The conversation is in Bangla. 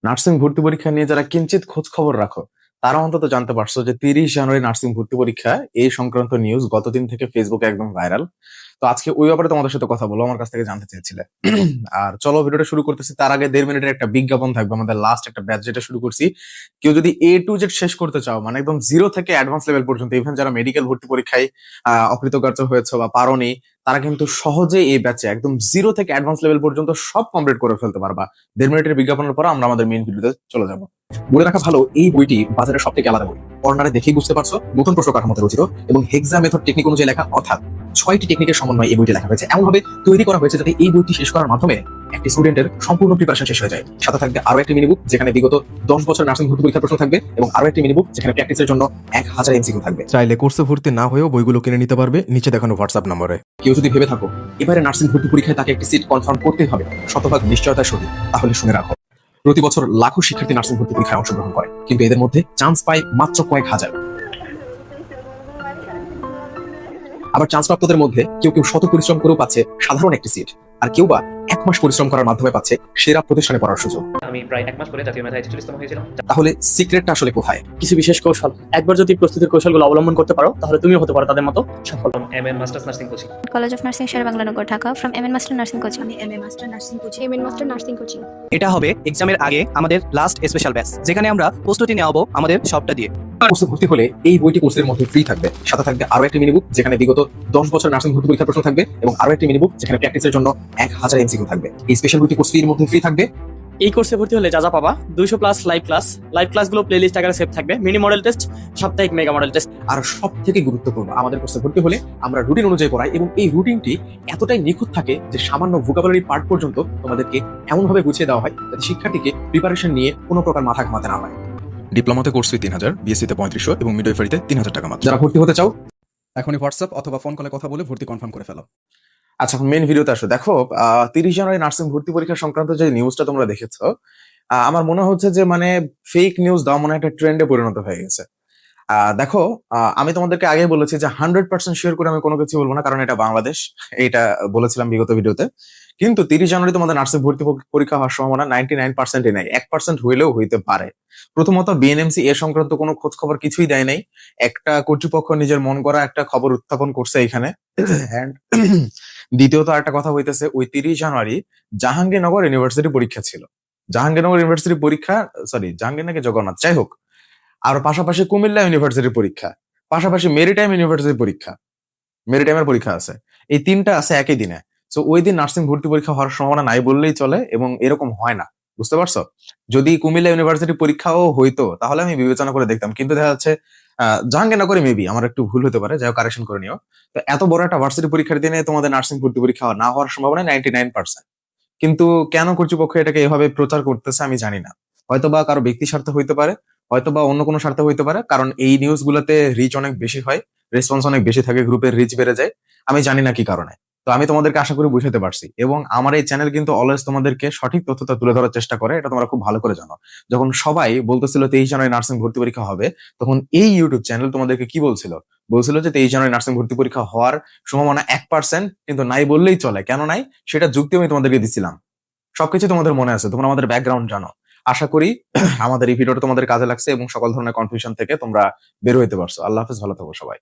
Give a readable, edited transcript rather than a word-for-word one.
নার্সিং ভর্তি পরীক্ষা নিয়ে যারা কিঞ্চিত খোঁজ খবর রাখো তারা অন্তত জানতে পারছো যে 30 জানুয়ারি নার্সিং ভর্তি পরীক্ষা এই সংক্রান্ত নিউজ গতদিন থেকে ফেসবুকে একদম ভাইরাল। তো আজকে ওই ব্যাপারে তোমাদের সাথে কথা বলবো, আমার কাছ থেকে জানতে চেয়েছিলে। আর চলো ভিডিওটা শুরু করতেছি, তার আগে 1.5 মিনিটের একটা বিজ্ঞাপন থাকবে। আমাদের লাস্ট একটা ব্যাচ যেটা শুরু করছি, কেউ যদি A to Z শেষ করতে চাও, মানে একদম জিরো থেকে অ্যাডভান্স লেভেল পর্যন্ত, ইভেন যারা মেডিকেল ভর্তি পরীক্ষায় অকৃতকার্য হয়েছে বা পারোনি, তারা কিন্তু সহজে এই ব্যাচে একদম জিরো থেকে অ্যাডভান্স লেভেল পর্যন্ত সব কমপ্লিট করে ফেলতে পারবা। 1.5 মিনিটের বিজ্ঞাপনের পর আমরা আমাদের মেইন ভিডিওতে চলে যাবো। বলে রাখা ভালো, এই বইটি বাজারের সব থেকে আলাদা বই। কর্নারে দেখেই বুঝতে পারছো নতুন প্রশ্ন কাঠামোতে রচিত এবং হেক্সা মেথড টেকনিক অনুযায়ী লেখা, অর্থাৎ 6টি টেকনিকের সমন্বয়ে এই বইটি লেখা হয়েছে। এমনভাবে তৈরি করা হয়েছে যাতে এই বইটি শেষ করার মাধ্যমে একটি স্টুডেন্টের সম্পূর্ণ প্রিপারেশন শেষ হয়ে যায়। সাথে থাকবে আরো একটি মিনি বুক যেখানে বিগত 10 বছর নার্সিং ভর্তি পরীক্ষার প্রশ্ন থাকবে এবং আরো একটি মিনি বুক যেখানে প্র্যাকটিসের জন্য 1000 এমসিকিউ থাকবে। চাইলে কোর্সে ভর্তি না হয়েও বইগুলো কিনে নিতে পারবে নিচে দেখানো হোয়াটসঅ্যাপ নম্বরে। কেউ যদি ভেবে থাকো এবারে নার্সিং ভর্তি পরীক্ষায় তাকে একটি সিট কনফার্ম করতেই হবে শতভাগ নিশ্চয়তার সহিত, তাহলে শুনে রাখো, প্রতি বছর লাখো শিক্ষার্থী নার্সিং ভর্তি পরীক্ষায় অংশগ্রহণ করে, কিন্তু এদের মধ্যে চান্স পায় মাত্র কয়েক হাজার। আবার চান্স প্রাপ্তদের মধ্যে কেউ কেউ শত পরিশ্রম করেও পাচ্ছে সাধারণ একটি সিট, আর কেউ বা 1 মাস পরিশ্রম করার মাধ্যমে পাচ্ছে সেরা প্রতিষ্ঠানে পড়ার সুযোগ। আমি প্রায় 1 মাস পরে জাতীয় মেধায় 46তম হয়েছিলাম। তাহলে সিক্রেটটা আসলে কোথায়? কিছু বিশেষ কৌশল, একবার যদি প্রস্তুতির কৌশলগুলো অবলম্বন করতে পারো তাহলে তুমিও হতে পারো তাদের মতো সফল। MN masters nursing coaching, college of nursing Sher-e-Bangla Nagar, Dhaka. From MN master nursing coaching. MA master nursing coaching. এটা হবে এক্সামের আগে আমাদের লাস্ট স্পেশাল ব্যাচ, যেখানে আমরা প্রস্তুতি নেওয়াবো আমাদের সবটা দিয়ে। কোর্সে ভর্তি হলে এই বইটি কোর্সের মধ্যে ফ্রি থাকবে। সাথে থাকবে আরো একটি মিনি বুক যেখানে বিগত 10 বছর নার্সিং ভর্তি পরীক্ষার প্রশ্ন থাকবে এবং আরো একটি মিনি বুক যেখানে প্র্যাকটিসের জন্য 1000 এমসিকিউ থাকবে। এই স্পেশাল বইটি কোর্স ফির মধ্যে ফ্রি থাকবে। এই কোর্সে ভর্তি হলে যা যা পাবা, 200+ লাইভ ক্লাসগুলো প্লেলিস্ট আকারে সেভ থাকবে, মিনি মডেল টেস্ট, সাপ্তাহিক মেগা মডেল টেস্ট। আর সব থেকে গুরুত্বপূর্ণ, আমাদের কোর্সে ভর্তি হলে আমরা রুটিন অনুযায়ী পড়াই এবং এই রুটিনটি এতটাই নিখুঁত থাকে যে সামান্য ভোকাবুলারি পার্ট পর্যন্ত তোমাদেরকে এমনভাবে গুছিয়ে দেওয়া হয় যাতে শিক্ষার্থীকে প্রিপারেশন নিয়ে কোনো প্রকার মাথা ঘামাতে না হয়। ডিপ্লোমাতে কোর্স ফি 3000, বিএসসিতে 3500 এবং মিডওয়াইফারিতে 3000 টাকা মাত্র। যারা ভর্তি হতে চাও এখনই হোয়াটসঅ্যাপ অথবা ফোন কলে কথা বলে ভর্তি কনফার্ম করে ফেলো। আচ্ছা, এখন মেইন ভিডিওতে আসো। দেখো, 30 জানুয়ারি নার্সিং ভর্তি পরীক্ষা সংক্রান্ত যে নিউজটা তোমরা দেখেছো, আমার মনে হচ্ছে যে মানে ফেক নিউজ দেওয়া মনে একটা ট্রেন্ডে পরিণত হয়ে গেছে। দেখো, আমি তোমাদেরকে আগে বলেছি যে 100% শিওর করে আমি কোনো কিছু বলবো না, কারণ এটা বাংলাদেশ, এটা বলেছিলাম বিগত ভিডিওতে। কিন্তু 30 জানুয়ারি তোমাদের নার্সিং ভর্তি পরীক্ষা হওয়ার সম্ভাবনা 99%-ই নাই, 1% হইলেও হইতে পারে। প্রথমত বিএনএমসি এ সংক্রান্ত কোনো খোঁজ খবর কিছুই দেয় নাই। একটা কর্তৃপক্ষ নিজের মন করা একটা খবর উত্থাপন করছে এখানে। And দ্বিতীয়ত একটা কথা হইতেছে, ওই 30 জানুয়ারি জাহাঙ্গীরনগর ইউনিভার্সিটি পরীক্ষা ছিল। জাহাঙ্গীরনগর ইউনিভার্সিটি পরীক্ষা, সরি জাহাঙ্গীর নাকি জগন্নাথ, যাই হোক, আর পাশাপাশি কুমিল্লা ইউনিভার্সিটির পরীক্ষা, পাশাপাশি মেরিটাইম ইউনিভার্সিটির পরীক্ষা, মেরিটাইমের পরীক্ষা আছে। এই তিনটা আছে একই দিনে। সো ওই দিন নার্সিং ভর্তি পরীক্ষা হওয়ার সম্ভাবনা নাই বললেই চলে, এবং এরকম হয় না, বুঝতে পারছো? যদি কুমিল্লা ইউনিভার্সিটি পরীক্ষাও হইতো তাহলে আমি বিবেচনা করে দেখতাম, কিন্তু দেখা যাচ্ছে জাহাঙ্গীরনগরে মেবি আমার একটু ভুল হতে পারে, যাই হোক কারেকশন করে নিও। তো এত বড় একটা ভার্সিটি পরীক্ষার দিনে তোমাদের নার্সিং ভর্তি পরীক্ষা না হওয়ার সম্ভাবনা 99%। কিন্তু কেন কর্তৃপক্ষ এটাকে এভাবে প্রচার করতেছে আমি জানি না। হয়তোবা কারো ব্যক্তি স্বার্থ হইতে পারে, হয়তোবা অন্য কোনো স্বার্থ হইতে পারে, কারণ এই নিউজ গুলাতে রিচ অনেক বেশি হয়, রেসপন্স অনেক বেশি থাকে, গ্রুপের রিচ বেড়ে যায়। আমি জানি না কি কারণে। তো আমি তোমাদেরকে আশা করি বুঝাতে পারছি, এবং আমার এই চ্যানেল কিন্তু অলওয়েজ তোমাদেরকে সঠিক তথ্যটা তুলে ধরার চেষ্টা করে, এটা তোমরা খুব ভালো করে জানো। যখন সবাই বলতেছিল 23 জানুয়ারি নার্সিং ভর্তি পরীক্ষা হবে, তখন এই ইউটিউব চ্যানেল তোমাদেরকে কি বলছিল? বলছিল যে 23 জানুয়ারি নার্সিং ভর্তি পরীক্ষা হওয়ার সম্ভাবনা 1%, কিন্তু নাই বললেই চলে। কেন নাই সেটা যুক্তি আমি তোমাদেরকে দিছিলাম। সবকিছু তোমাদের মনে আছে, তোমরা আমাদের ব্যাকগ্রাউন্ড জানো। আশা করি আমাদের এই ভিডিওটা তোমাদের কাজে লাগছে এবং সকল ধরনের কনফিউশন থেকে তোমরা বের হইতে পারছো। আল্লাহ হাফেজ, ভালো থাকো সবাই।